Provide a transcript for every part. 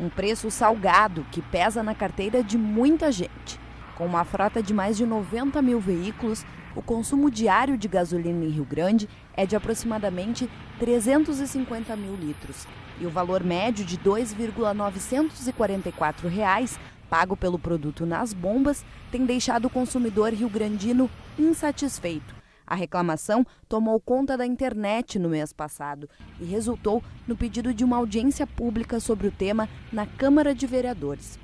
Um preço salgado que pesa na carteira de muita gente. Com uma frota de mais de 90 mil veículos, o consumo diário de gasolina em Rio Grande é de aproximadamente 350 mil litros. E o valor médio de R$ 2,944 pago pelo produto nas bombas tem deixado o consumidor rio-grandino insatisfeito. A reclamação tomou conta da internet no mês passado e resultou no pedido de uma audiência pública sobre o tema na Câmara de Vereadores.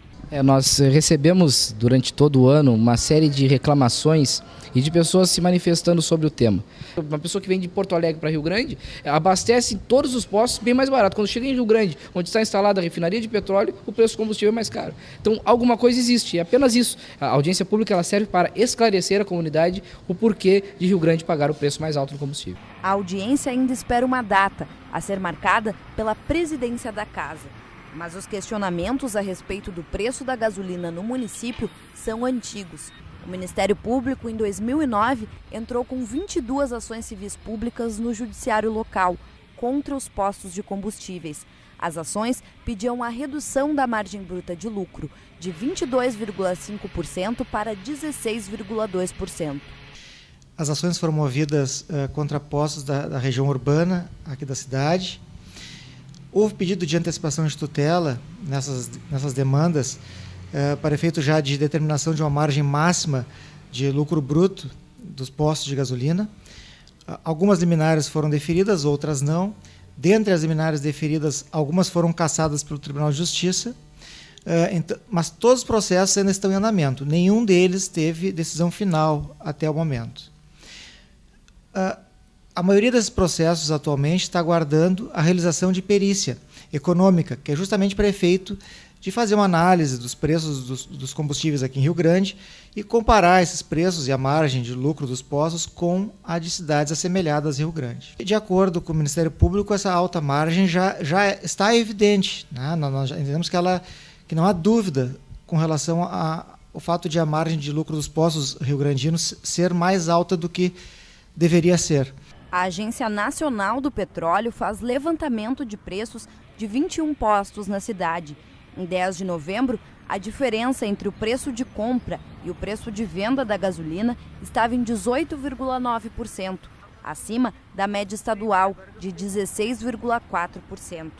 Nós recebemos durante todo o ano uma série de reclamações e de pessoas se manifestando sobre o tema. Uma pessoa que vem de Porto Alegre para Rio Grande abastece todos os postos bem mais barato. Quando chega em Rio Grande, onde está instalada a refinaria de petróleo, o preço do combustível é mais caro. Então, alguma coisa existe, é apenas isso. A audiência pública ela serve para esclarecer a comunidade o porquê de Rio Grande pagar o preço mais alto do combustível. A audiência ainda espera uma data, a ser marcada pela presidência da Casa. Mas os questionamentos a respeito do preço da gasolina no município são antigos. O Ministério Público, em 2009, entrou com 22 ações civis públicas no judiciário local contra os postos de combustíveis. As ações pediam a redução da margem bruta de lucro de 22,5% para 16,2%. As ações foram movidas contra postos da região urbana aqui da cidade. Houve pedido de antecipação de tutela nessas demandas para efeito já de determinação de uma margem máxima de lucro bruto dos postos de gasolina. Algumas liminares foram deferidas, outras não. Dentre as liminares deferidas, algumas foram cassadas pelo Tribunal de Justiça, mas todos os processos ainda estão em andamento. Nenhum deles teve decisão final até o momento. A maioria desses processos atualmente está aguardando a realização de perícia econômica, que é justamente para efeito de fazer uma análise dos preços dos combustíveis aqui em Rio Grande e comparar esses preços e a margem de lucro dos postos com a de cidades assemelhadas a Rio Grande. De acordo com o Ministério Público, essa alta margem já está evidente, né? Nós já entendemos que não há dúvida com relação ao fato de a margem de lucro dos postos rio-grandinos ser mais alta do que deveria ser. A Agência Nacional do Petróleo faz levantamento de preços de 21 postos na cidade. Em 10 de novembro, a diferença entre o preço de compra e o preço de venda da gasolina estava em 18,9%, acima da média estadual de 16,4%.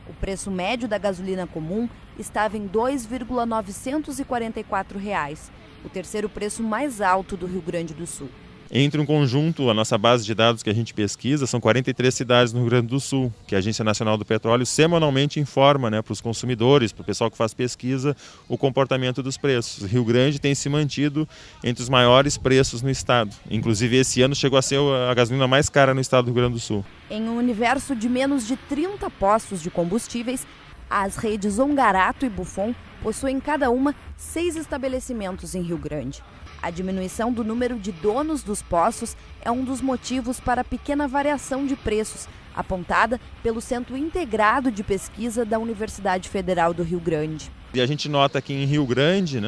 O preço médio da gasolina comum estava em R$ 2,944, o terceiro preço mais alto do Rio Grande do Sul. Entre um conjunto, a nossa base de dados que a gente pesquisa, são 43 cidades no Rio Grande do Sul, que a Agência Nacional do Petróleo semanalmente informa, para os consumidores, para o pessoal que faz pesquisa, o comportamento dos preços. Rio Grande tem se mantido entre os maiores preços no estado. Inclusive, esse ano chegou a ser a gasolina mais cara no estado do Rio Grande do Sul. Em um universo de menos de 30 postos de combustíveis, as redes Ongarato e Buffon possuem cada uma 6 estabelecimentos em Rio Grande. A diminuição do número de donos dos postos é um dos motivos para a pequena variação de preços, apontada pelo Centro Integrado de Pesquisa da Universidade Federal do Rio Grande. E a gente nota que em Rio Grande,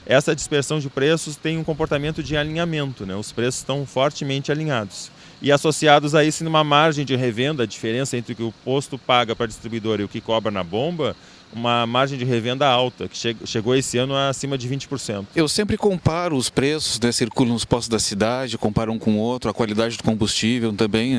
essa dispersão de preços tem um comportamento de alinhamento, os preços estão fortemente alinhados. E associados a isso, numa margem de revenda, a diferença entre o que o posto paga para a distribuidora e o que cobra na bomba, uma margem de revenda alta, que chegou esse ano acima de 20%. Eu sempre comparo os preços, circulo nos postos da cidade, comparo um com o outro, a qualidade do combustível também,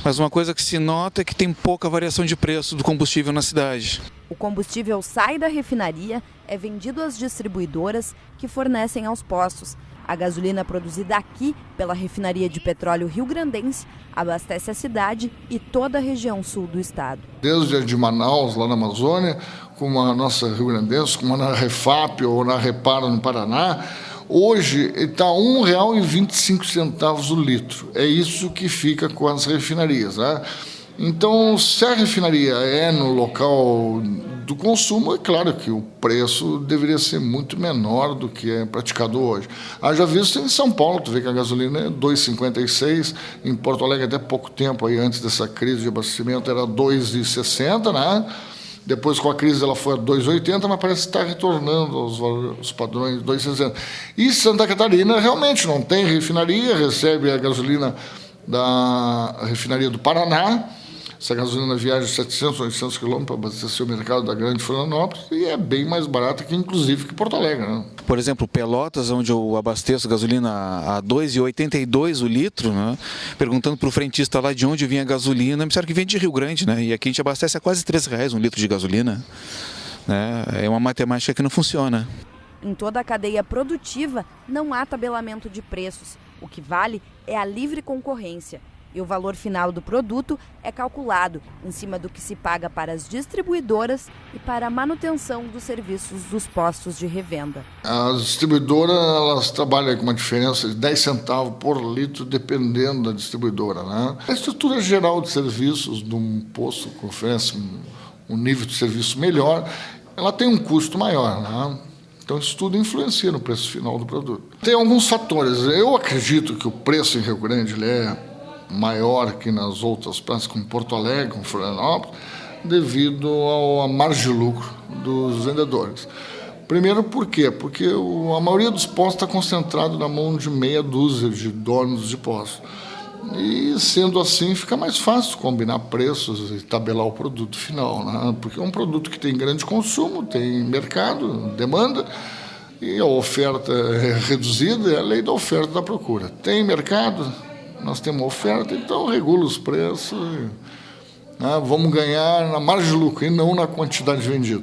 Mas uma coisa que se nota é que tem pouca variação de preço do combustível na cidade. O combustível sai da refinaria, é vendido às distribuidoras que fornecem aos postos. A gasolina produzida aqui pela refinaria de petróleo rio-grandense abastece a cidade e toda a região sul do estado. Desde a de Manaus, lá na Amazônia, como a nossa rio-grandense, como na Refap ou na Repara no Paraná, hoje está R$ 1,25 o litro. É isso que fica com as refinarias, Então, se a refinaria é no local do consumo, é claro que o preço deveria ser muito menor do que é praticado hoje. Haja visto em São Paulo, tu vê que a gasolina é 2,56, em Porto Alegre até pouco tempo, aí, antes dessa crise de abastecimento, era 2,60, Depois, com a crise, ela foi a 2,80, mas parece que está retornando aos padrões 2,60. E Santa Catarina realmente não tem refinaria, recebe a gasolina da refinaria do Paraná. Essa gasolina viaja 700, 800 quilômetros para abastecer o mercado da Grande Florianópolis e é bem mais barata que, inclusive, que Porto Alegre, né? Por exemplo, Pelotas, onde eu abasteço gasolina a R$ 2,82 o litro, né? Perguntando para o frentista lá de onde vinha a gasolina, me disseram que vem de Rio Grande, né? E aqui a gente abastece a quase R$ 3 um litro de gasolina, né? É uma matemática que não funciona. Em toda a cadeia produtiva, não há tabelamento de preços. O que vale é a livre concorrência. E o valor final do produto é calculado em cima do que se paga para as distribuidoras e para a manutenção dos serviços dos postos de revenda. As distribuidoras, elas trabalham com uma diferença de 10 centavos por litro, dependendo da distribuidora, né? A estrutura geral de serviços de um posto que oferece um nível de serviço melhor, ela tem um custo maior, né? Então, isso tudo influencia no preço final do produto. Tem alguns fatores. Eu acredito que o preço em Rio Grande ele é maior que nas outras praças, como Porto Alegre, como Florianópolis, devido à margem de lucro dos vendedores. Primeiro, por quê? Porque a maioria dos postos está concentrado na mão de meia dúzia de donos de postos. E, sendo assim, fica mais fácil combinar preços e tabelar o produto final, né? Porque é um produto que tem grande consumo, tem mercado, demanda, e a oferta é reduzida, é a lei da oferta e da procura. Tem mercado, nós temos oferta, então regula os preços, né? Vamos ganhar na margem de lucro e não na quantidade vendida.